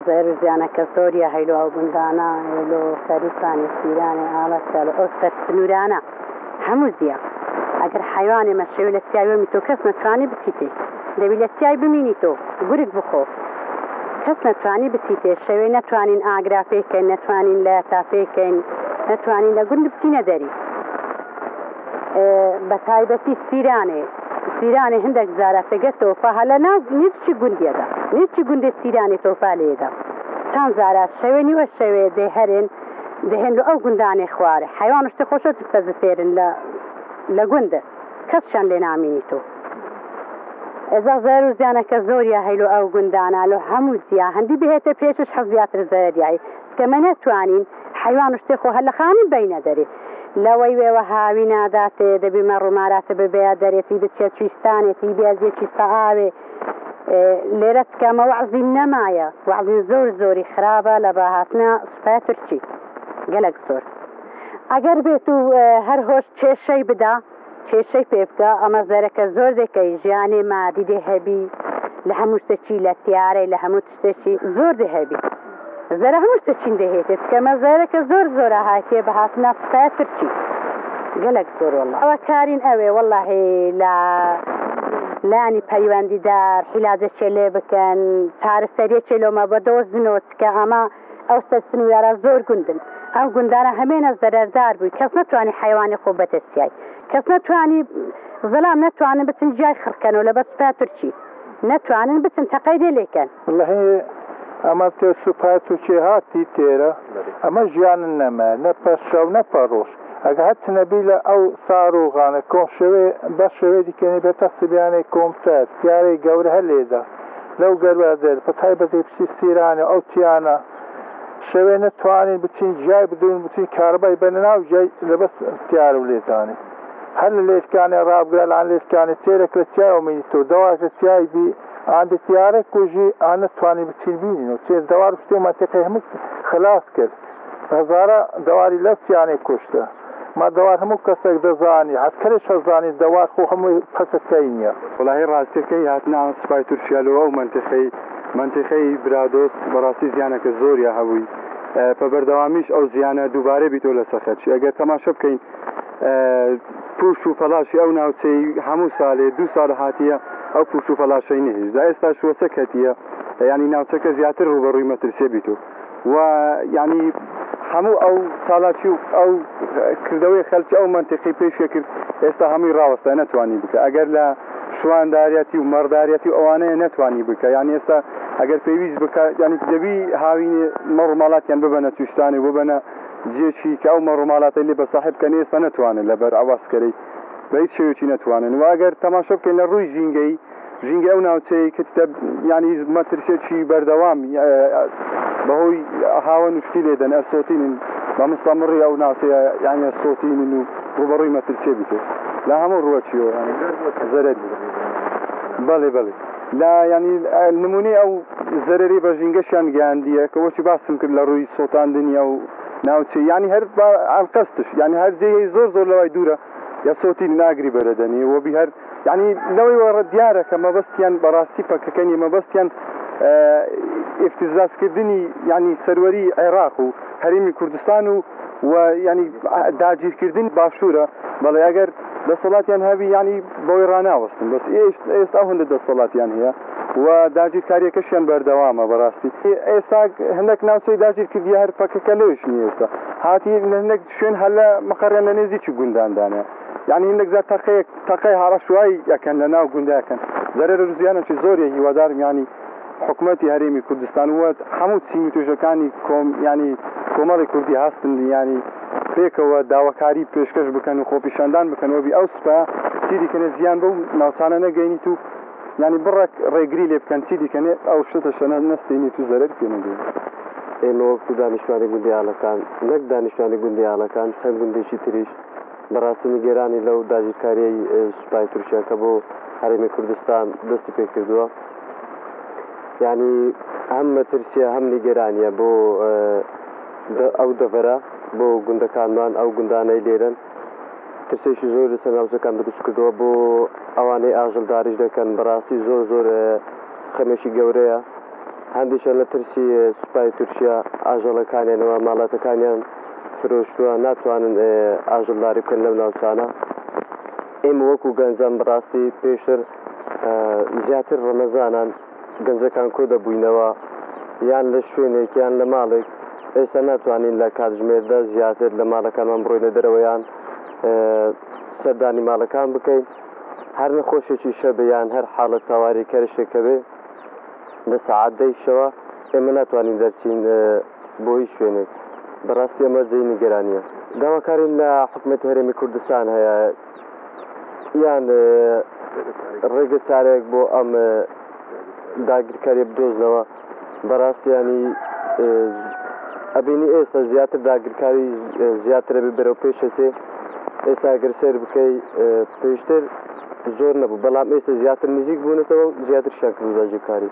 زێرزیانەکە زۆریە هەیلۆ ئەو گوندانە هەیلۆ خەریفانی سیرانی ئاڵەکە لە ئەو سەر سنوورانە هەموو زیە ئەگەر حیوانێ مەشێوی لە تیاوێمی تۆ کەس نەتوانی بچیتێ دەبی لە تیای بمینی تۆ گورگ بخۆ کەس نەتوانی بچیتێ شەوێ نەتوانین ئاگرا پێکەین نەتوانین لە تا پێکەین نەتوانین لە گوند بچینە دەری بە تایبەتی سیرانێ هەندێک جارە تەگە تۆفە هەلە ناو نیچی گوندێدا نیچی گوندێ سیرانی تۆفا لێدا چەند جارە شەوێ نیوە شەوێ دێ هەرێن دەهێن لە ئەو گوندانێ خوارێ حیوان شتێ خۆشە پەزتێرن لە گوندە کەسشان لێ نامینی تۆ ئێزا زەر و زیانەکە زۆریە هەیلۆ ئەو گوندانە لە هەموو جیا هەندی بهێتە پێشش حەزیاتر زەریایی کەمە نەتوانین حیوان شتێ خۆ هەر لە خانی بینە دەرێ لەوەی وێوە هاوی ناداتێ دەبی مەڕووماراتە ببێ دەرێتی بچێت چویستانێتی بێزیێکی سەعاوێ لێرە تکەمە وەعزی نەمایە وەعزی زۆری خراپە لە باهاتنە سوپای تورکی گەلک زۆر ئەگەر بێت و هەر هۆش کێشەی بدا کێشەی پێ بکە ئەمە زەرەکە زۆر دەکەی ژیانی مادی دێ هەبی لە هەموو شتێکی لە تیارەی لە هەموو شتێکی زۆر دێ هەبی زەرە هەموو شتێکین دەهێتێت کەمە زەرەکە زۆرە هاتێ بە هاتنە سوپای تورکی گەلک زۆر وەڵڵا ئەوە کارین ئەوێ وەڵڵاهی لە لانی پەیوەندیدار حیلاجەکێ لێ بکەن چارەسەریەکێ لۆمە بە دۆزنەوە چکە ئەمە ئەو سەر سنوورە زۆر گوندن ئەو گوندانە هەمێنە زەرەردار بووی کەس نەتوانی حیوانی خۆ بەتەسیای کەس نەتوانی زەلام نەتوانن بچن جای خڕکەنەوە لە بە سوپای تورکی نەتوانن بچن تەقەی دێ لێکەن ئەمە تێ سوپای تورکی هاتی تێرە ئەمە ژیانن نەمە نە پەشە و نە پەڕۆژ ئەگە هەت نەبی لە ئەو ساڕۆغانە کۆم شەوێ بە شەوێ دیکەنی بێتە سبیانەی کۆمتەر دیارەی گەورە هەر لێدا لەو گەروە دەر پەتای بەدەی پشتی سیرانە ئەو تیانە شەوێ نەتوانین بچین جای بدون بچین کاربای بەناو جای لەبەس تیارە و لێدانی هەر لە لێشکانی ڕابگرا لەان لێشکانی تێرەک لە تیایەوە مینی تۆ دەواک لە تیای بی ئاندە تیارە کوژی ئان نەتوانی بچین بینین و تێر دەوار شتێ ماتەکەی هەموو خلاص کرد هەزارە دەواری لەو تیانەی کوشتە ما دەوار هەموو کەسێک دەزانی هەتکەرێک هەزانی دەوار خۆ هەمووی پەکەکەی نییە وڵاهی ڕاستیەکەی هاتنە سوپای تورکیالەوە و منتیقەی برادۆست بەڕاستی زیانەکە زۆریە هەبووی پەبەردەوامیش ئەو زیانە دووبارە بیتۆ لە سەخەتشی ئەگەر تەماشە بکەین پوش و پەلاشی ئەو ناوچەی هەموو ساڵێ 2 ساڵ هاتیە ئەو پوش و پەلاشەی نەهێش دا ئێستا شوەسە کەتیە ینی ناوچەکە زیاتر ڕوبەڕووی مەترسیە بیتۆ و ینی هەموو ئەو چالاکی و ئەو کردەوەی خەلکی ئەو منتیقی پێشە کرد ئێستا هەمووی ڕاوەستە نەتوانی بکە ئەگەر لە شوانداریەتی و مەڕداریەتی ئەوانەیە نەتوانی بکە یانی ئێستا ئەگەر پێویست بکە ینی دەبی هاوینێ مەڕووماڵاتیان ببەنە توشتانی ببەنە جێکی کە ئەو مەڕووماڵاتی لێ بە ساحب کە ئێستا نەتوانن لەبەر ئەواسکەرەی بە هیچ شێوەیەکی نەتوانن و ئەگەر تەماشا بکەین لە ڕووی ژینگەی ئەو ناوچەی کە ینی مەترسێکی بەردەوام بەهۆی هاوەن وشتی لێدەن ئەسۆتینن بە مستەمڕی ئەو ناوچەیە یانی ئەسۆتینن و ڕوبەڕووی مەترسێ بیتێ لە هەموو ڕوەچیەوە زەرەر بەڵێ لا ینی نمونەی ئەو زەرەری بە ژینگەشیان گەیاندیە کە وەچی باسم کرد لە ڕووی سۆتاندنی ئەو ناوچەی ینی هەر ئەڵقەستش ینی هەر جێی زۆر لەوای دوورە یا سۆتی ناگری بەرەدەنی وەبی هەر ینی لەوەی وەڕە دیارە کە مەبەستیان بەڕاستی پەکەکەنی مەبەستیان ئفتیزازکردنی ینی سەروەری عێراق و هەرێمی کوردستان و ینی داگیرکردن باشوورە بەڵێ ئەگەر دەسەڵاتیان هەبی ینی بۆی ڕناوەستن بەس ئێستا هەندە دەسەڵاتیان هەیە و داگیرکاریەکەشیان بەردەوامە بەڕاستی ئێستا هەندێک ناوچەی داگیرکردی هەر پەکەکە لەوش نیە ئێستا هاتی هەندێک شوێن هەر لە مەقەڕیان لە نێزیکی گونداندانە یعنی هەندێک زار تەقەی هاڕەشوایی یەکەن لە ناو گوندەکەن زەرەر زیانێکی زۆری هیوادارم ینی حکوومەتی هەرێمی کوردستان وە هەموو چینی توێژەکانی ینی کۆمەڵی کوردی هەستن ینی پێکەوە داواکاری پێشکەش بکەن و خۆپیشاندان بکەنەوەبی ئەو سوپا چی دیکەنێ زیان بەو ناوچانە نەگەینی تو ینی بڕێک ڕێگری لێ بکەن چی دیکەنێ ئەو شتەشەنە نەستینی تو زەرەر پێنەگەین ئێمە وەکو دانیشتوانی گوندیاڵەکان نەک دانیشتوانی گوندیاڵەکان چەند گوندێکی تریش بەڕاستی نیگەرانی لەو داگیرکاریەی سوپای تورکیاکە بۆ هەرێمی کوردستان دەستی پێ کردووە ینی هەم مەترسیە هەم نیگەرانیە بۆ ئەو دەڤەرە بۆ گوندەکانمان ئەو گوندانەی لێرن ترسێکی زۆر لەسەر ناوچەکان دروست کردووە بۆ ئەوانەی ئاژەڵداریش دەکەن بەڕاستی زۆر خەمێکی گەورەیە هەندێکیان لە ترسی سوپای تورکیا ئاژەڵەکانیانەوە ماڵاتەکانیان فرۆشتووە ناتوانن ئاژەڵداری بکەن لەو ناوچانە. ئێمە وەکو گەنجان بەڕاستی پێشتر زیاتر ڕەمەزانان گەنجەکان کۆ دەبووینەوە یان لە شوێنێک یان لە ماڵێک. ئێستا ناتوانین لە کاتژمێردا زیاتر لە ماڵەکانمان بڕۆینە دەرەوەیان سەردانی ماڵەکان بکەین. هەر نەخۆشێکی شەبە یان هەر حاڵەت تاواری کەرشێکە بێ لە سەعات 10 شەوە ئێمە ناتوانین دەرچین بۆ هیچ شوێنێک. بەڕاستی ئەمە جێی نیگەرانیە. داواکارین لە حکومەتی هەرێمی کوردستان هەیە یان ڕێگە چارێک بۆ ئەم داگیرکاری بدۆزنەوە. بەڕاستیانی ئەبینی ئێستا زیاتر داگیرکاری زیاترە بێ بەرەو پێشەچێ. ئێستا ئەگەر سەر بکەی پێشتر زۆر نەبوو بەڵام ئێستا زیاتر نزیک بوونەتەوە و زیاتر شان کردو داگیرکاری.